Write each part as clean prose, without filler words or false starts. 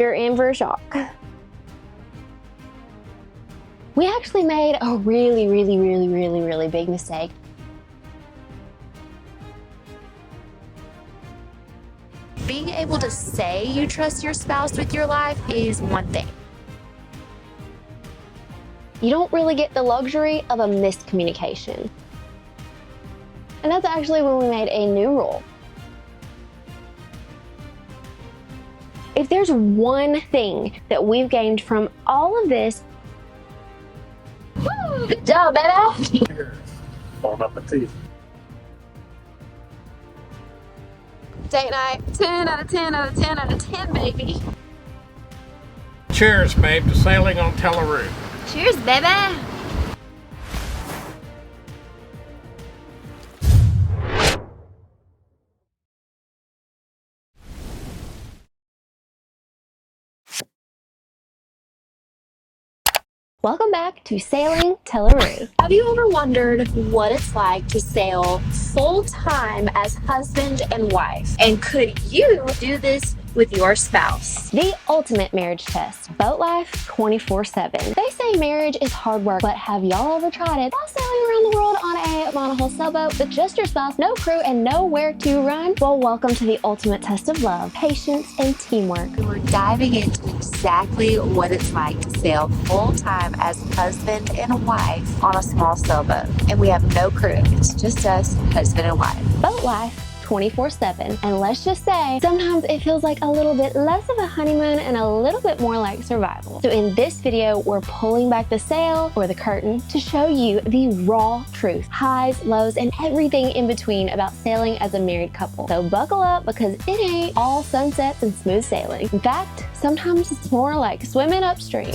You're in for a shock. We actually made a really big mistake. Being able to say you trust your spouse with your life is one thing. You don't really get the luxury of a miscommunication. And that's actually when we made a new rule. If there's one thing that we've gained from all of this, woo, good job, baby! Cheers. Bon appetit. Date night, 10 out of 10 out of 10 out of 10, baby. Cheers, babe, to sailing on Tellaroo. Cheers, baby. Welcome back to Sailing Tellaroo. Have you ever wondered what it's like to sail full-time as husband and wife? And could you do this with your spouse? The ultimate marriage test, boat life 24/7. They say marriage is hard work, but have y'all ever tried it while sailing around the world on a monohull sailboat with just your spouse, no crew, and nowhere to run? Well, welcome to the ultimate test of love, patience, and teamwork. We're diving into exactly what it's like to sail full-time as husband and wife on a small sailboat. And we have no crew. It's just us, husband and wife. Boat life 24/7. And let's just say, sometimes it feels like a little bit less of a honeymoon and a little bit more like survival. So in this video, we're pulling back the sail or the curtain to show you the raw truth, highs, lows, and everything in between about sailing as a married couple. So buckle up, because it ain't all sunsets and smooth sailing. In fact, sometimes it's more like swimming upstream.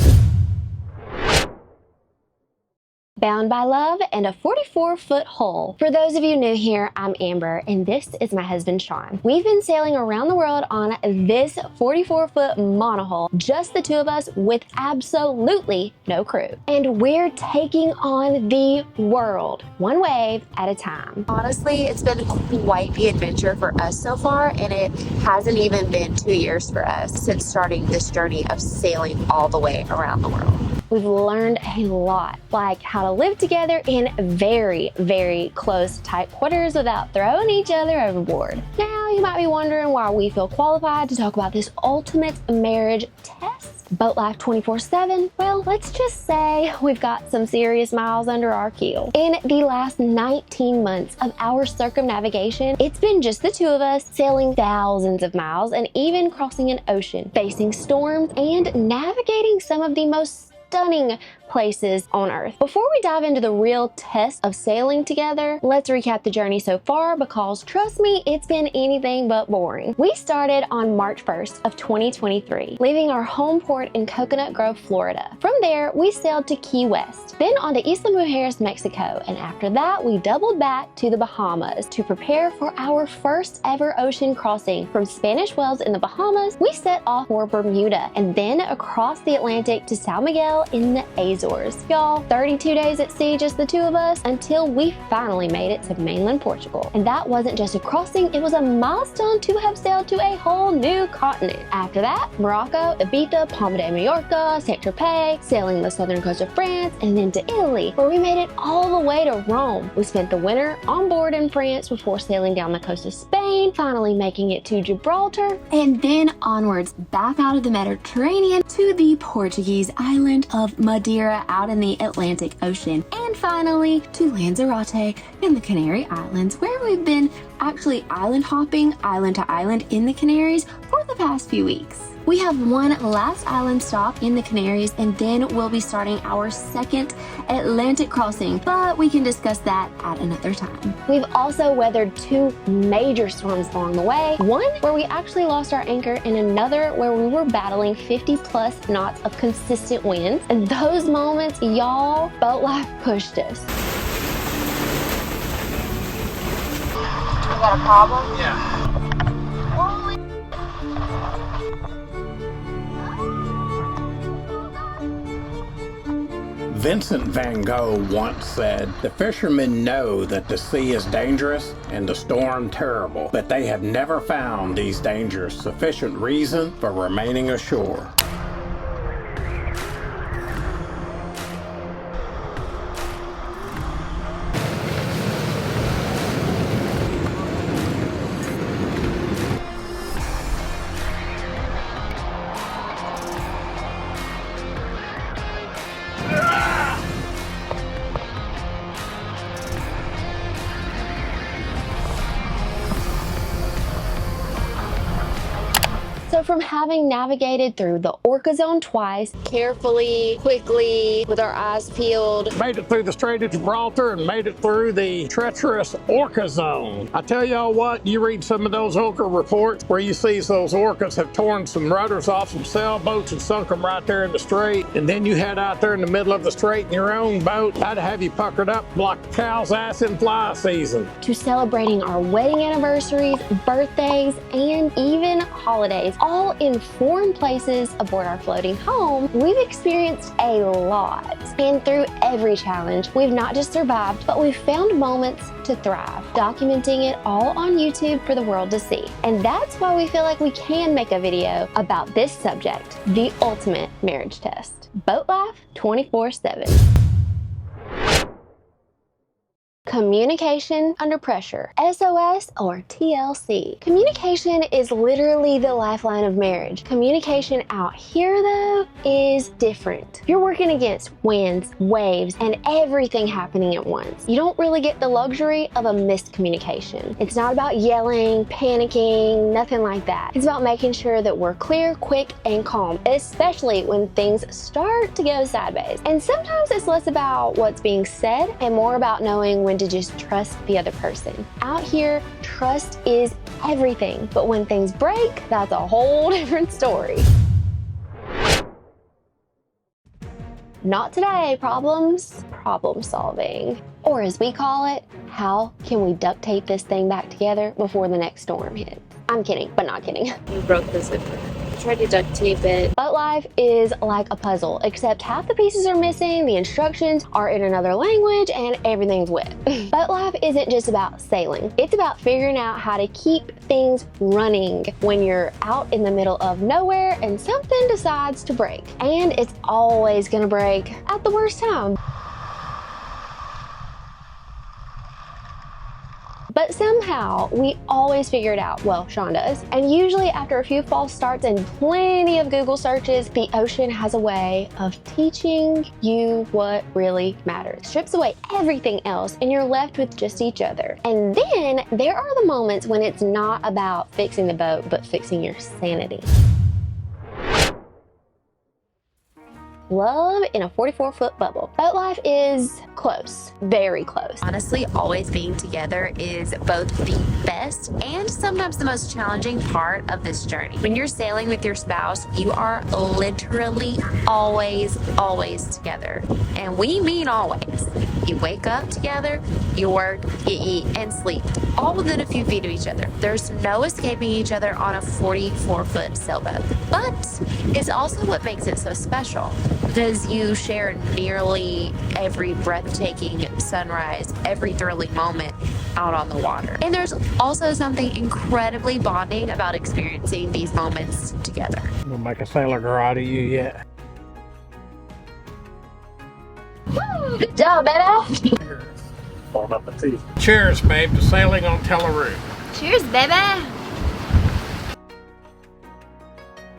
Bound by love and a 44-foot hull. For those of you new here, I'm Amber, and this is my husband, Sean. We've been sailing around the world on this 44-foot monohull, just the two of us with absolutely no crew. And we're taking on the world, one wave at a time. Honestly, it's been quite the adventure for us so far, and it hasn't even been 2 years for us since starting this journey of sailing all the way around the world. We've learned a lot, like how to live together in very close, tight quarters without throwing each other overboard. Now, you might be wondering why we feel qualified to talk about this ultimate marriage test, boat life 24/7. Well, let's just say we've got some serious miles under our keel. In the last 19 months of our circumnavigation, it's been just the two of us sailing thousands of miles and even crossing an ocean, facing storms and navigating some of the most stunning places on Earth. Before we dive into the real test of sailing together, let's recap the journey so far, because trust me, it's been anything but boring. We started on March 1st of 2023, leaving our home port in Coconut Grove, Florida. From there, we sailed to Key West, then on to Isla Mujeres, Mexico, and after that, we doubled back to the Bahamas to prepare for our first ever ocean crossing. From Spanish Wells in the Bahamas, we set off for Bermuda, and then across the Atlantic to San Miguel in the Azores. Y'all, 32 days at sea, just the two of us, until we finally made it to mainland Portugal. And that wasn't just a crossing, it was a milestone to have sailed to a whole new continent. After that, Morocco, Ibiza, Palma de Mallorca, Saint-Tropez, sailing the southern coast of France, and then to Italy, where we made it all the way to Rome. We spent the winter on board in France before sailing down the coast of Spain, finally making it to Gibraltar, and then onwards back out of the Mediterranean to the Portuguese island of Madeira out in the Atlantic Ocean, and finally to Lanzarote in the Canary Islands, where we've been actually island hopping island to island in the Canaries for the past few weeks. We have one last island stop in the Canaries, and then we'll be starting our second Atlantic crossing, but we can discuss that at another time. We've also weathered two major storms along the way, one where we actually lost our anchor, and another where we were battling 50+ knots of consistent winds. And those moments, y'all, boat life pushed us. We got a problem? Yeah. Vincent van Gogh once said, "The fishermen know that the sea is dangerous and the storm terrible, but they have never found these dangers sufficient reason for remaining ashore." So from having navigated through the Orca Zone twice, carefully, quickly, with our eyes peeled, Made it through the Strait of Gibraltar and made it through the treacherous Orca Zone. I tell y'all what, you read some of those Orca reports where you see those orcas have torn some rudders off some sailboats and sunk them right there in the strait, and then you head out there in the middle of the strait in your own boat. I'd have you puckered up like a cow's ass in fly season. to celebrating our wedding anniversaries, birthdays, and even holidays, all in foreign places aboard our floating home, we've experienced a lot. And through every challenge, we've not just survived, but we've found moments to thrive, documenting it all on YouTube for the world to see. And that's why we feel like we can make a video about this subject, the ultimate marriage test. Boat life 24/7. Communication under pressure, SOS or TLC. Communication is literally the lifeline of marriage. Communication out here though is different. You're working against winds, waves, and everything happening at once. You don't really get the luxury of a miscommunication. It's not about yelling, panicking, nothing like that. It's about making sure that we're clear, quick, and calm, especially when things start to go sideways. And sometimes it's less about what's being said and more about knowing when to just trust the other person. Out here, trust is everything, but when things break, that's a whole different story. Not today, problems, problem solving. Or as we call it, how can we duct tape this thing back together before the next storm hits? I'm kidding, but not kidding. You broke the zipper. Tried to duct tape it. Boat life is like a puzzle, except half the pieces are missing, the instructions are in another language, and everything's wet. Boat life isn't just about sailing. It's about figuring out how to keep things running when you're out in the middle of nowhere and something decides to break. And it's always gonna break at the worst time. But somehow, we always figure it out. Well, Sean does. And usually after a few false starts and plenty of Google searches, the ocean has a way of teaching you what really matters. Strips away everything else and you're left with just each other. And then there are the moments when it's not about fixing the boat, but fixing your sanity. Love in a 44-foot bubble. Boat life is close, very close. Honestly, always being together is both the best and sometimes the most challenging part of this journey. When you're sailing with your spouse, you are literally always together. And we mean always. You wake up together, you work, you eat, and sleep, all within a few feet of each other. There's no escaping each other on a 44-foot sailboat. But it's also what makes it so special, because you share nearly every breathtaking sunrise, every thrilling moment out on the water. And there's also something incredibly bonding about experiencing these moments together. We'll make a sailor girl out of you yet. Woo, good job, baby. Bon appetit. Cheers, babe, to sailing on Tellaroo. Cheers, baby.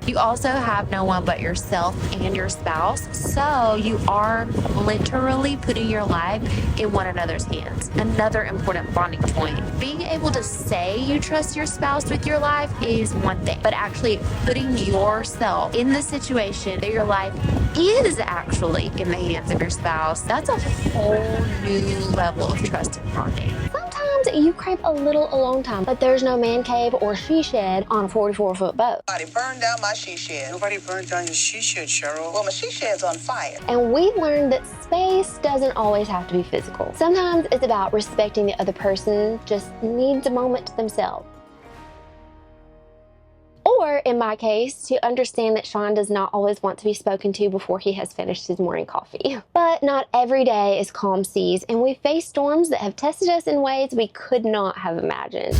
You also have no one but yourself and your spouse, so you are literally putting your life in one another's hands. Another important bonding point. Being able to say you trust your spouse with your life is one thing, but actually putting yourself in the situation that your life is actually in the hands of your spouse, that's a whole new level of trust and bonding. Sometimes you crave a little alone time, but there's no man cave or she shed on a 44-foot boat. Nobody burned down my she shed. Nobody burned down your she shed, Cheryl. Well, my she shed's on fire. And we've learned that space doesn't always have to be physical. Sometimes it's about respecting the other person just needs a moment to themselves. Or, in my case, to understand that Sean does not always want to be spoken to before he has finished his morning coffee. But not every day is calm seas, and we face storms that have tested us in ways we could not have imagined.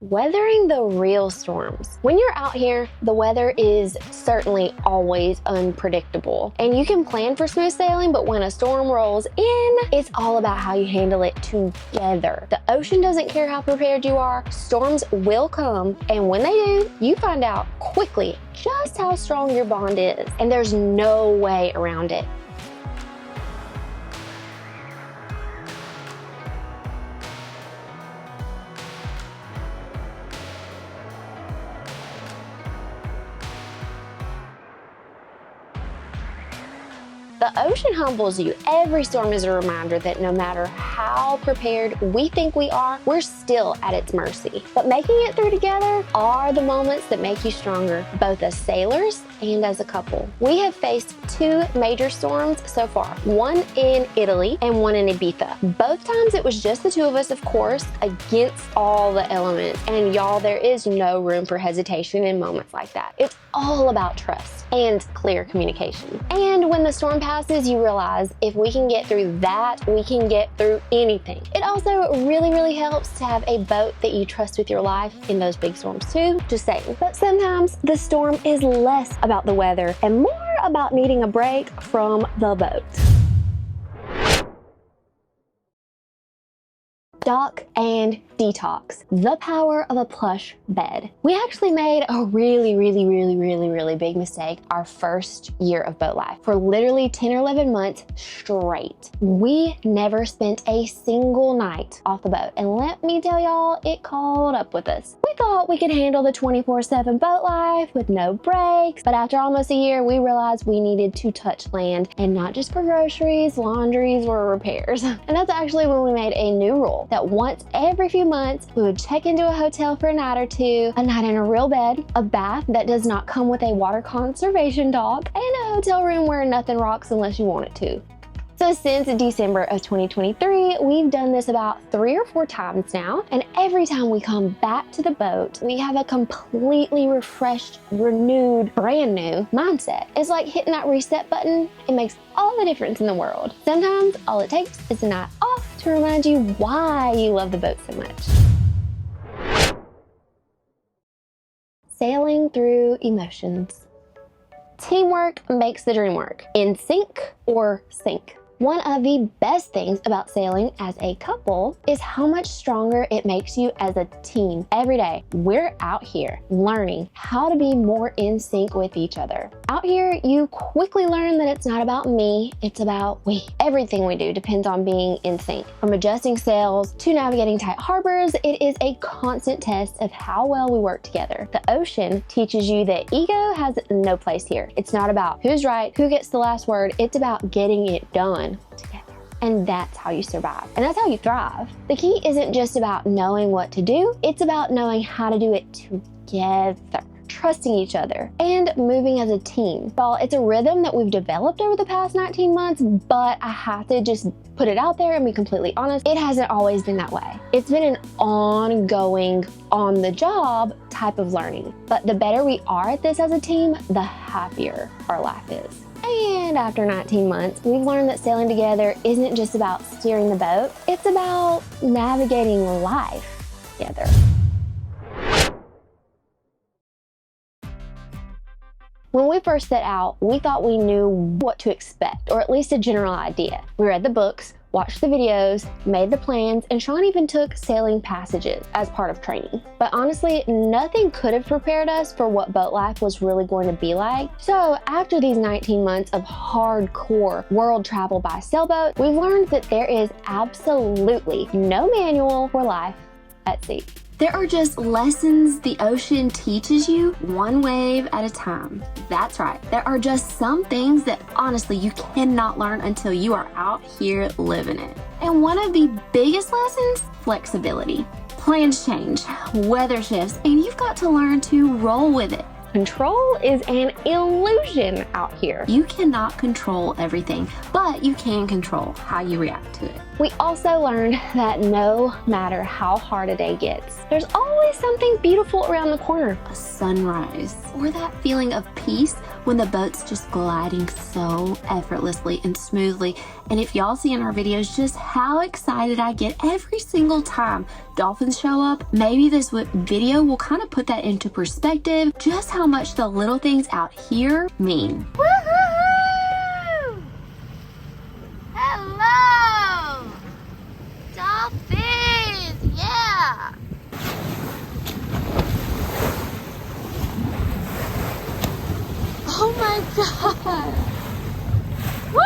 Weathering the real storms. When you're out here, the weather is certainly always unpredictable. And you can plan for smooth sailing, but when a storm rolls in, it's all about how you handle it together. The ocean doesn't care how prepared you are. Storms will come, and when they do, you find out quickly just how strong your bond is. And there's no way around it. The ocean humbles you. Every storm is a reminder that no matter how prepared we think we are, we're still at its mercy. But making it through together are the moments that make you stronger, both as sailors and as a couple. We have faced 2 major storms so far, one in Italy and one in Ibiza. Both times it was just the 2 of us, of course, against all the elements. And y'all, there is no room for hesitation in moments like that. It's all about trust and clear communication. And when the storm passes, you realize if we can get through that, we can get through anything. It also really helps to have a boat that you trust with your life in those big storms too, just saying. But sometimes the storm is less about the weather and more about needing a break from the boat. Dock and detox. The power of a plush bed. We actually made a really big mistake our first year of boat life. For literally 10 or 11 months straight, we never spent a single night off the boat. And let me tell y'all, it caught up with us. We thought we could handle the 24/7 boat life with no breaks, but after almost a year, we realized we needed to touch land, and not just for groceries, laundries, or repairs. And that's actually when we made a new rule that once every few months, we would check into a hotel for a night or two, a night in a real bed, a bath that does not come with a water conservation dock, and a hotel room where nothing rocks unless you want it to. So since December of 2023, we've done this about 3 or 4 times now, and every time we come back to the boat, we have a completely refreshed, renewed, brand new mindset. It's like hitting that reset button. It makes all the difference in the world. Sometimes all it takes is a night off to remind you why you love the boat so much. Sailing through emotions. Teamwork makes the dream work. In sync or sink. One of the best things about sailing as a couple is how much stronger it makes you as a team. Every day, we're out here learning how to be more in sync with each other. Out here, you quickly learn that it's not about me, it's about we. Everything we do depends on being in sync. From adjusting sails to navigating tight harbors, it is a constant test of how well we work together. The ocean teaches you that ego has no place here. It's not about who's right, who gets the last word, it's about getting it done together. And that's how you survive. And that's how you thrive. The key isn't just about knowing what to do, it's about knowing how to do it together. Trusting each other and moving as a team. Well, it's a rhythm that we've developed over the past 19 months, but I have to just put it out there and be completely honest, it hasn't always been that way. It's been an ongoing, on-the-job type of learning. But the better we are at this as a team, the happier our life is. And after 19 months, we've learned that sailing together isn't just about steering the boat, it's about navigating life together. When we first set out, we thought we knew what to expect, or at least a general idea. We read the books, watched the videos, made the plans, and Sean even took sailing passages as part of training. But honestly, nothing could have prepared us for what boat life was really going to be like. So after these 19 months of hardcore world travel by sailboat, we've learned that there is absolutely no manual for life at sea. There are just lessons the ocean teaches you one wave at a time. That's right. There are just some things that honestly you cannot learn until you are out here living it. And one of the biggest lessons, flexibility. Plans change, weather shifts, and you've got to learn to roll with it. Control is an illusion out here. You cannot control everything, but you can control how you react to it. We also learned that no matter how hard a day gets, there's always something beautiful around the corner. A sunrise, or that feeling of peace when the boat's just gliding so effortlessly and smoothly. And if y'all see in our videos just how excited I get every single time dolphins show up, maybe this video will kind of put that into perspective, just how much the little things out here mean. Woohoo! Hello! Dolphins! Yeah! Oh my god! Woo!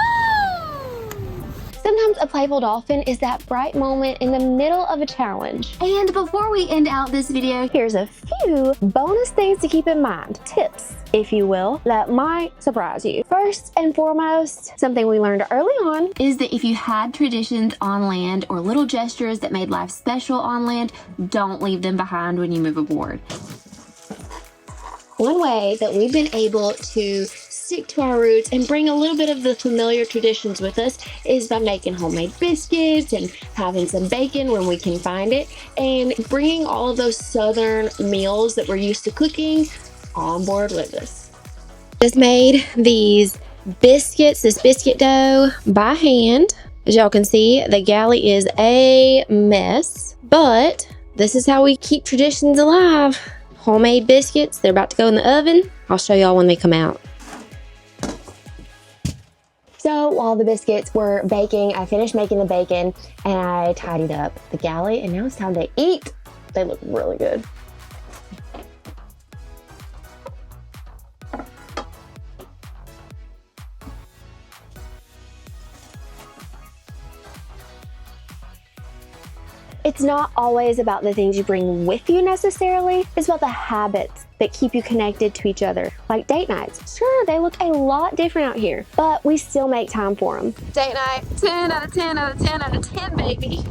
Sometimes a playful dolphin is that bright moment in the middle of a challenge. And before we end out this video, Here's a few bonus things to keep in mind, tips, if you will, that might surprise you. First and foremost, something we learned early on is that if you had traditions on land or little gestures that made life special on land, don't leave them behind when you move aboard. one way that we've been able to stick to our roots and bring a little bit of the familiar traditions with us is by making homemade biscuits and having some bacon when we can find it, and bringing all of those southern meals that we're used to cooking on board with us. Just made these biscuits, this biscuit dough by hand. As y'all can see, the galley is a mess, but this is how we keep traditions alive. Homemade biscuits, they're about to go in the oven. I'll show y'all when they come out. So while the biscuits were baking, I finished making the bacon and I tidied up the galley, and now it's time to eat. They look really good. It's not always about the things you bring with you necessarily. It's about the habits that keep you connected to each other, like date nights. Sure, they look a lot different out here, but we still make time for them. Date night, 10 out of 10 out of 10 out of 10, baby.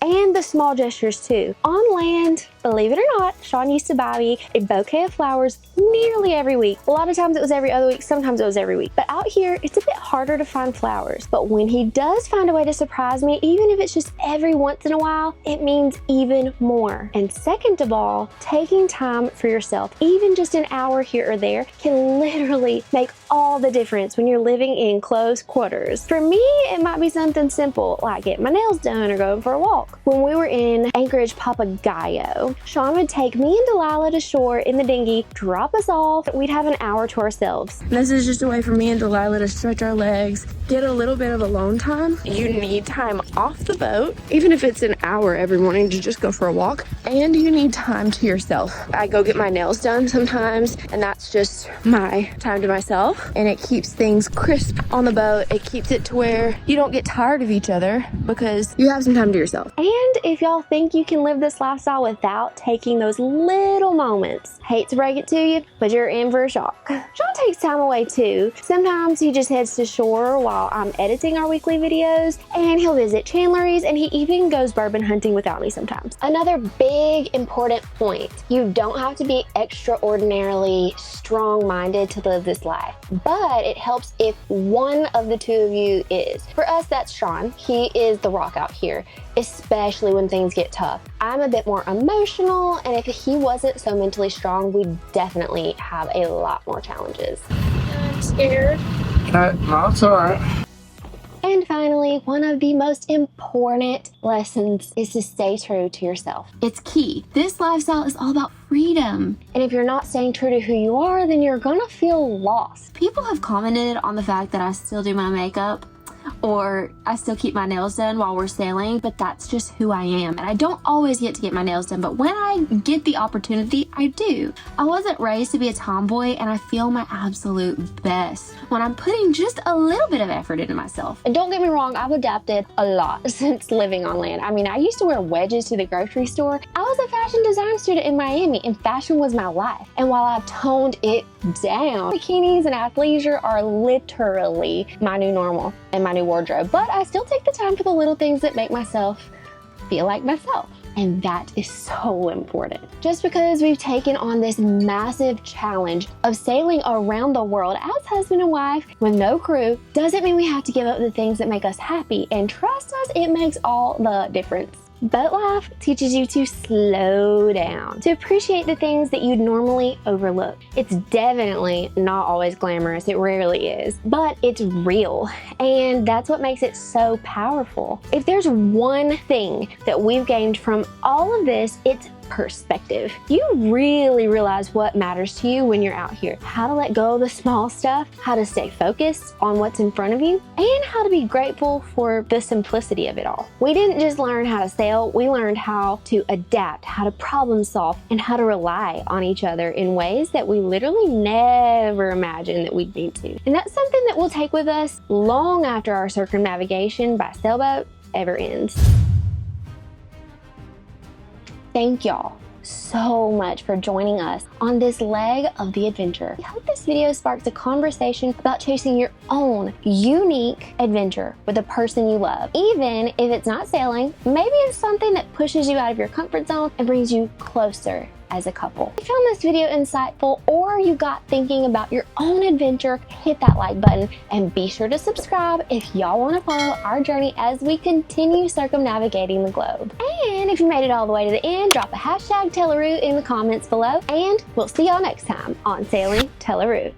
And the small gestures too. On land, believe it or not, Sean used to buy me a bouquet of flowers nearly every week. A lot of times it was every other week, sometimes it was every week. But out here, it's a bit harder to find flowers. But when he does find a way to surprise me, even if it's just every once in a while, it means even more. And second of all, taking time for yourself, even just an hour here or there, can literally make all the difference when you're living in close quarters. For me, it might be something simple like getting my nails done or going for a walk. When we were in Anchorage, Papagayo, Sean would take me and Delilah to shore in the dinghy, drop us off. We'd have an hour to ourselves. This is just a way for me and Delilah to stretch our legs, get a little bit of alone time. You need time off the boat, even if it's an hour every morning to just go for a walk, and you need time to yourself. I go get my nails done sometimes, and that's just my time to myself, and it keeps things crisp on the boat. It keeps it to where you don't get tired of each other because you have some time to yourself. And if y'all think you can live this lifestyle without taking those little moments, hate to break it to you, but you're in for a shock. Sean takes time away too. Sometimes he just heads to shore while I'm editing our weekly videos, and he'll visit Chandler's, and he even goes bourbon hunting without me sometimes. Another big important point, you don't have to be extraordinarily strong-minded to live this life, but it helps if one of the two of you is. For us, that's Sean. He is the rock out here, especially when things get tough. I'm a bit more emotional, and if he wasn't so mentally strong, we'd definitely have a lot more challenges. I'm scared. No, it's all right. And finally, one of the most important lessons is to stay true to yourself. it's key. This lifestyle is all about freedom. And if you're not staying true to who you are, then you're gonna feel lost. People have commented on the fact that I still do my makeup or I still keep my nails done while we're sailing, but that's just who I am. And I don't always get to get my nails done, but when I get the opportunity, I do. I wasn't raised to be a tomboy, and I feel my absolute best when I'm putting just a little bit of effort into myself. And don't get me wrong, I've adapted a lot since living on land. I mean, I used to wear wedges to the grocery store. I was a fashion design student in Miami, and fashion was my life. And while I've toned it down, bikinis and athleisure are literally my new normal and my new wardrobe. But I still take the time for the little things that make myself feel like myself. And that is so important. Just because we've taken on this massive challenge of sailing around the world as husband and wife with no crew doesn't mean we have to give up the things that make us happy. And trust us, it makes all the difference. Boat life teaches you to slow down, to appreciate the things that you'd normally overlook. It's definitely not always glamorous, it rarely is, but it's real, and that's what makes it so powerful. If there's one thing that we've gained from all of this, it's perspective. You really realize what matters to you when you're out here. How to let go of the small stuff, how to stay focused on what's in front of you, and how to be grateful for the simplicity of it all. We didn't just learn how to sail, we learned how to adapt, how to problem solve, and how to rely on each other in ways that we literally never imagined that we'd need to. And that's something that we'll take with us long after our circumnavigation by sailboat ever ends. Thank y'all so much for joining us on this leg of the adventure. I hope this video sparks a conversation about chasing your own unique adventure with the person you love. Even if it's not sailing, maybe it's something that pushes you out of your comfort zone and brings you closer as a couple. If you found this video insightful or you got thinking about your own adventure, hit that like button and be sure to subscribe if y'all want to follow our journey as we continue circumnavigating the globe. And if you made it all the way to the end, drop a hashtag Tellaroo in the comments below, and we'll see y'all next time on Sailing Tellaroo.